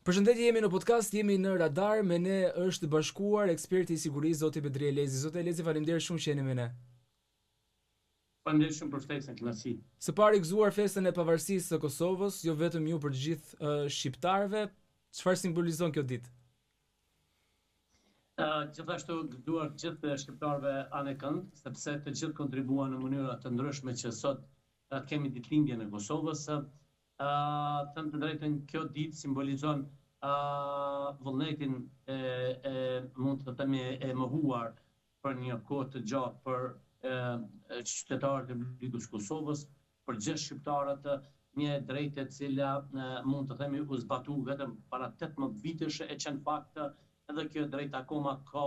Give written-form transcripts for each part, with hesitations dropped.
Përshëndetje, jemi në podcast, jemi në Radar, me ne është bashkuar eksperti i sigurisë zoti Bedri Elezi. Zoti Elezi, faleminderit shumë që jeni me ne. Faleminderit shumë për ftesën, kënaqësi. Së pari gëzuar festën e pavarësisë së Kosovës, jo vetëm ju për të gjithë shqiptarëve. Çfarë simbolizon kjo ditë? Gjithashtu gëzuar gjithë shqiptarëve anë kënd, sepse të gjithë kontribuan në mënyra të ndryshme që sot kemi ditëlindjen e Kosovës. Të drejtën, kjo ditë simbolizon vullnetin mund të themi e mohuar për një kohë të gjatë për qytetarët e Republikës Kosovës, për gjithë shqiptarët, një drejtë e cila mund të themi u zbatu vetëm para 18 vitesh, e që në fakt edhe kjo drejtë akoma ka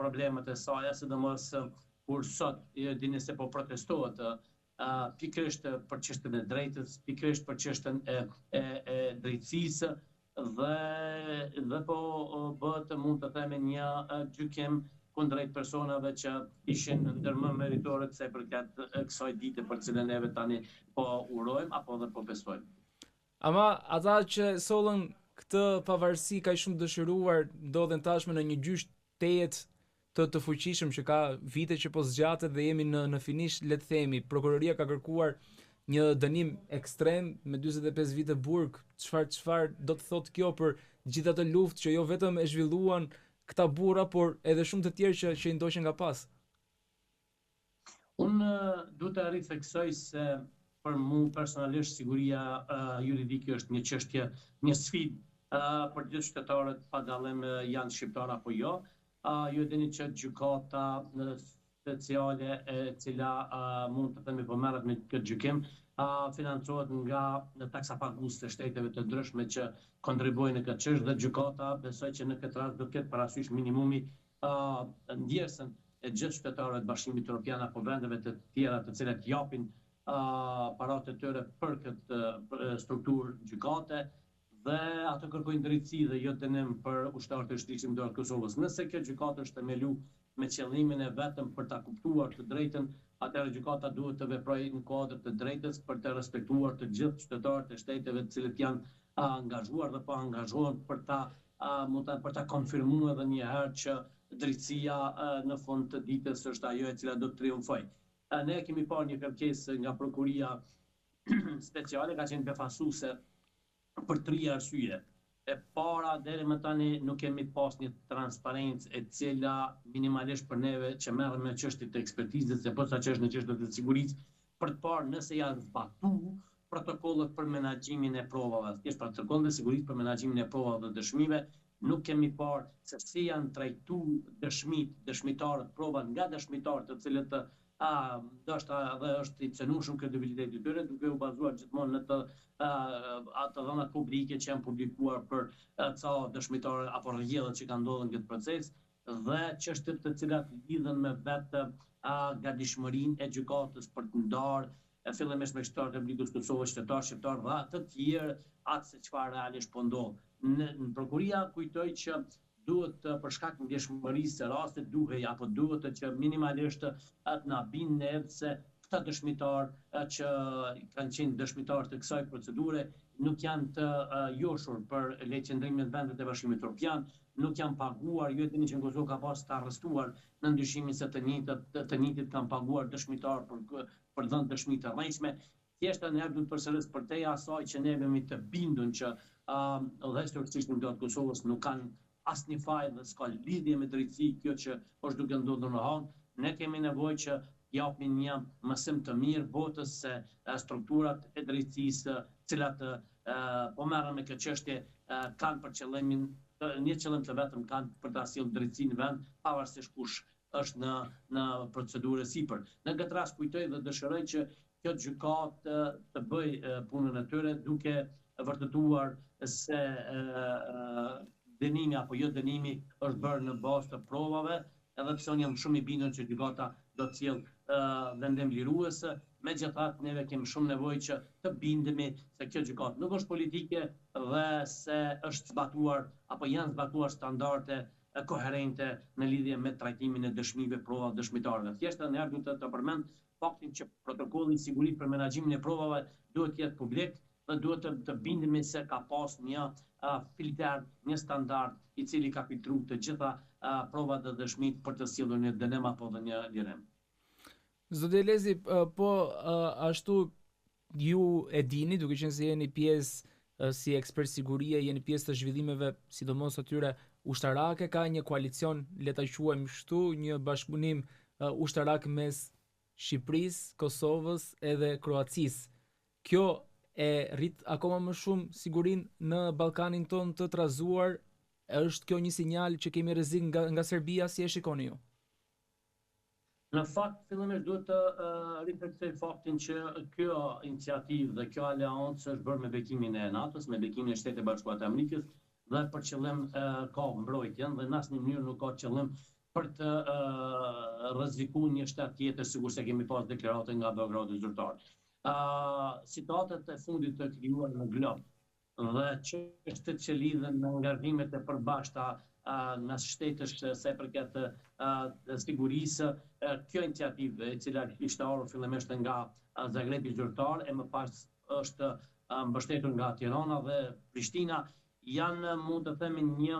problemet e saj, sidomos kur sot dini se po protestohet pikërisht për çështën e drejtës, pikërisht për çështën e drejtësisë dhe po bëhet mund të themi një gjykim kundrejt personave që ishin ndër më meritorët se përket kësaj dite për cilën neve tani po urojmë apo dhe po besojmë. Ama ata që sollën këtë pavarësi kaq shumë dëshiruar ndodhen tashmë në një gjyq tejet të fuqishëm që ka vite që po zgjatet dhe jemi në finish, le të themi. Prokuroria ka kërkuar një dënim ekstrem me 45 vite burg. Çfarë do të thotë kjo për gjithë ato luftë që jo vetëm e zhvilluan këta burra, por edhe shumë të tjerë që i ndoqën nga pas? Unë duhet të ritheksoj se për mu personalisht siguria juridike është një çështje, një sfidë për gjithë qytetarët pa dallim janë shqiptar apo jo. Ju dini që gjykata speciale e cila mund të themi po merret me këtë gjykim financohet nga taksa paguese të shteteve të ndryshme që kontribuojnë në këtë çështje dhe gjykata besoj që në këtë rast do të ketë parasysh minimumi ndjesën e gjithë qytetarëve të Bashkimit Evropian apo vendeve të tjera të cilat japin paratë e tyre për këtë strukturë gjykate, dhe ato kërkojnë drejtësi dhe jo dënim për ushtarët e Shtetit Shqiptar të Kosovës. Nëse kjo gjykatë është themeluar me qëllimin e vetëm për ta kuptuar të drejtën, atëherë gjykata duhet të veprojë në kuadër të drejtës për të respektuar të gjithë qytetarët e shteteve të cilët janë angazhuar dhe po angazhohen për ta konfirmuar edhe një herë që drejtësia në fund të ditës është ajo e cila do të triumfojë. Ne kemi parë një kërkesë nga prokuria speciale, ka qenë befasuese për 3 arsye. E para, deri më tani nuk kemi pas një transparencë e cila minimalisht për neve që merrem me çështjet të ekspertizës e posa që është në çështjet e sigurisë, për të parë nëse janë zbatuar protokollet për menaxhimin e provave. Thjesht protokollet e sigurisë për menaxhimin e provave dhe dëshmive, nuk kemi parë se si janë trajtuar dëshmitarët, provat nga dëshmitarët të cilët ndoshta edhe është i cënuar kredibiliteti i tyre, duke u bazuar gjithmonë në ato dhënat publike që janë publikuar për ca dëshmitarë apo rrjedhët që kanë ndodhur në këtë proces dhe çështjet të cilat lidhen me vetë gatishmërinë e gjykatës për të ndarë fillimisht me qytetarët e Republikës Kosovës, shqiptar dhe të tjerë atë se çfarë realisht po ndodh. Në prokuria kujtoj që duhet për shkak të ndjeshmërisë së rastit duhet që minimalisht atë na bindë se këta dëshmitarë që kanë qenë dëshmitarë të kësaj procedure nuk janë të joshur për leqëndrimin e vendet e Bashkimit Evropian, nuk janë paguar, ju e dini që në Kosovë ka pas të arrestuar në ndryshimin se të njëjtit kanë paguar dëshmitarë për dhënë dëshmi të rrejshme. Thjesht ne duhet përsëris për te asaj që ne jemi të bindun që udhëheqësit e Shtetit të Kosovës nuk kanë asnjë faj dhe s'ka lidhje me drejtësi kjo që është duke ndodhur në Han. Ne kemi nevojë që japin një mësim të mirë botës se strukturat e drejtësisë cilat po merren me këtë çështje kanë për qëllimin një qëllim të vetëm, kanë për ta sjellë drejtësinë në vend, pavarësisht kush është në procedurë sipër. Në këtë rast kujtoj dhe dëshiroj që kjo gjykatë të bëj punën e tyre duke vërtetuar se dënimi apo jo dënimi është bërë në bazë të provave, edhe pse unë jam shumë i bindur që gjykata do të sjellë vendim lirues. Megjithatë, neve kemi shumë nevojë që të bindemi se kjo gjykatë nuk është politike dhe se është zbatuar apo janë zbatuar standarde koherente në lidhje me trajtimin e dëshmive, prova dëshmitarëve. Thjesht ne duhet të përmend faktin që protokolli i sigurisë për menaxhimin e provave duhet të jetë publik dhe duhet të bindemi se ka pas një filter, një standard i cili ka filtruar të gjitha provat dhe dëshmit për të sjellur një dënem apo dhe një lirim. Zoti Elezi, po ashtu ju e dini, duke qenë se jeni pjesë si ekspert sigurie, jeni pjesë të zhvillimeve, sidomos atyre ushtarake, ka një koalicion, le ta quajmë kështu, një bashkëpunim ushtarak mes Shqipërisë, Kosovës edhe Kroacisë. Kjo e rrit akoma më shumë sigurinë në Ballkanin tonë të trazuar. Është kjo një sinjal që kemi rrezik nga Serbia, si e shikoni ju? Në fakt, fillimisht duhet të riflektoj faktin që kjo iniciativë dhe kjo aleancë është bërë me bekimin e NATO-s, me bekimin e Shtetit Bashkuar të Amerikës dhe për qëllim ka mbrojtjen dhe në asnjë mënyrë nuk ka qëllim për të rrezikuar një shtet tjetër, sikur se kemi pas deklaratën nga Beogradi zyrtar. Situatat e fundit të krijuar në glob dhe çështjet që lidhen me angazhimet e përbashkëta në shtetësh sa i përket sigurisë, kjo iniciativë e cila ishte ardhur fillimisht nga Zagrebi zyrtar e më pas është mbështetur nga Tirana dhe Prishtina, janë, mund të themi, një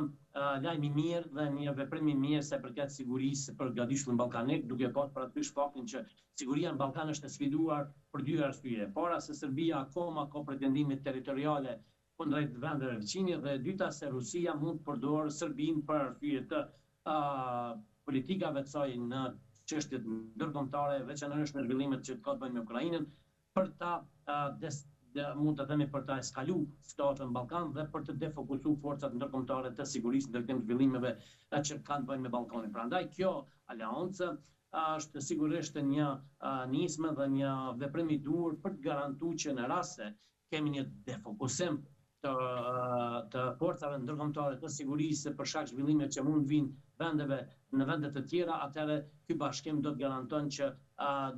lajm i mirë dhe një veprim i mirë sa i përket sigurisë për gradishullin ballkanik, duke pas parasysh faktin që siguria në Ballkan është e sfiduar për dy arsye. Para se Serbia akoma ka pretendime territoriale kundrejt vendeve veçine dhe e dyta se Rusia mund të përdorë Serbinë për arsye të politikave të saj në çështjet ndërkombëtare, veçanërisht në zhvillimet që ka të bëjnë me Ukrainën, për ta mund të themi për ta eskalu situatën në Ballkan dhe për të defokusuar forcat ndërkombëtare të sigurisë ndërtim zhvillimeve që kanë të bëjnë me Ballkanin. Prandaj kjo aleancë është sigurisht një nismë dhe një veprim i duhur për të garantuar që në rast se kemi një defokusim të forcave ndërkombëtare të sigurisë për shkak zhvillimeve që mund vinë në vende të tjera, atëherë ky bashkim do të garanton që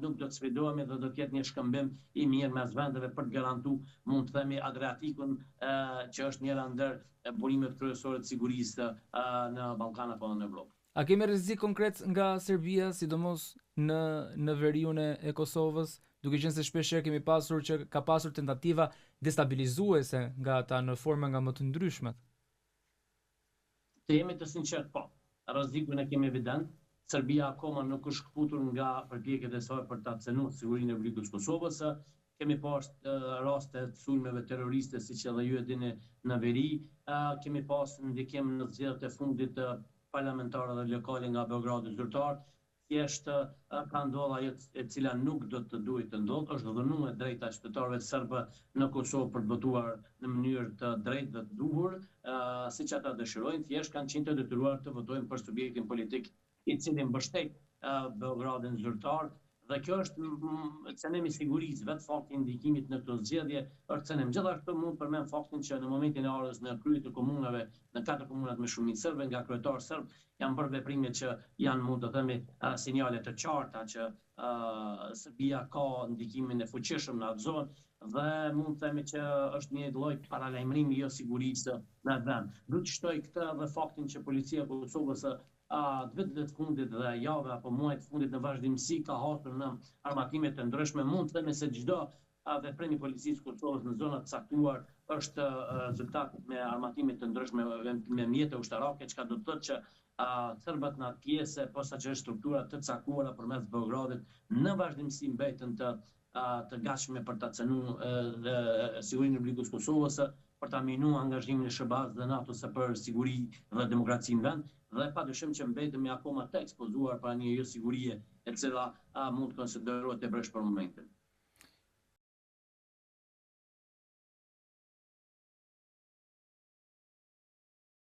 nuk do të sfidohemi dhe do të jetë një shkëmbim i mirë mes vendeve për të garantuar, mund të themi, Adriatikun, që është njëra ndër burimet kryesore të sigurisë në Ballkan apo në Evropë. A kemi rrezik konkret nga Serbia, sidomos në veriun e Kosovës, duke qenë se shpeshherë kemi pasur që ka pasur tentativa destabilizuese nga ata në forma nga më të ndryshmet? Të jemi të sinqert, po. Rrezikun e kemi evident. Serbia akoma nuk është kputur nga përpjekjet e saj për ta cënuar sigurinë e Republikës Kosovës. Kemi pas raste të sulmeve terroriste, siç edhe ju e dini, në veri. Kemi pas ndikim në zgjedhjet e fundit të parlamentare dhe lokale nga Beogradi zyrtar. Thjesht ka ndodhur ajo e cila nuk do të duhet të ndodhë, është dhënuar drejta qytetarëve serbë në Kosovë për të votuar në mënyrë të drejtë dhe të duhur, siç ata dëshirojnë, thjesht kanë qenë të detyruar të votojnë për subjektin politik i cili mbështet Beogradin zyrtar. Dhe kjo është cënimi i sigurisë, vetë fakti i ndikimit në këtë zgjedhje është cënim. Gjithashtu mund përmend faktin që në momentin e orës në krye të komunave, në 4 komunat me shumicë serbe, nga kryetar serb, janë bërë veprime që janë, mund të themi, sinjale të qarta që Serbia ka ndikimin e fuqishëm në atë zonë dhe mund të themi që është një lloj paralajmërimi jo sigurisë në atë vend. Duhet të shtoj këtë dhe faktin që policia e Kosovës viteve të fundit dhe javë apo muajt të fundit në vazhdimsi ka hasur në armatime të ndryshme. Mund të themi se çdo veprim i policisë Kosovës në zona të caktuar është rezultat me armatime të ndryshme me mjete ushtarake, çka do të thotë që serbët në atë pjesë, posaçërisht struktura të caktuara përmes Beogradit në vazhdimsi mbeten të gatshme për ta cënuar sigurinë e Republikës Kosovës, për ta minuar angazhimin e SBA-s dhe NATO-s për siguri dhe demokraci në vend, dhe padyshim që mbetemi akoma të ekspozuar para një jo sigurie e cila mund të konsiderohet e breshtë për momentin.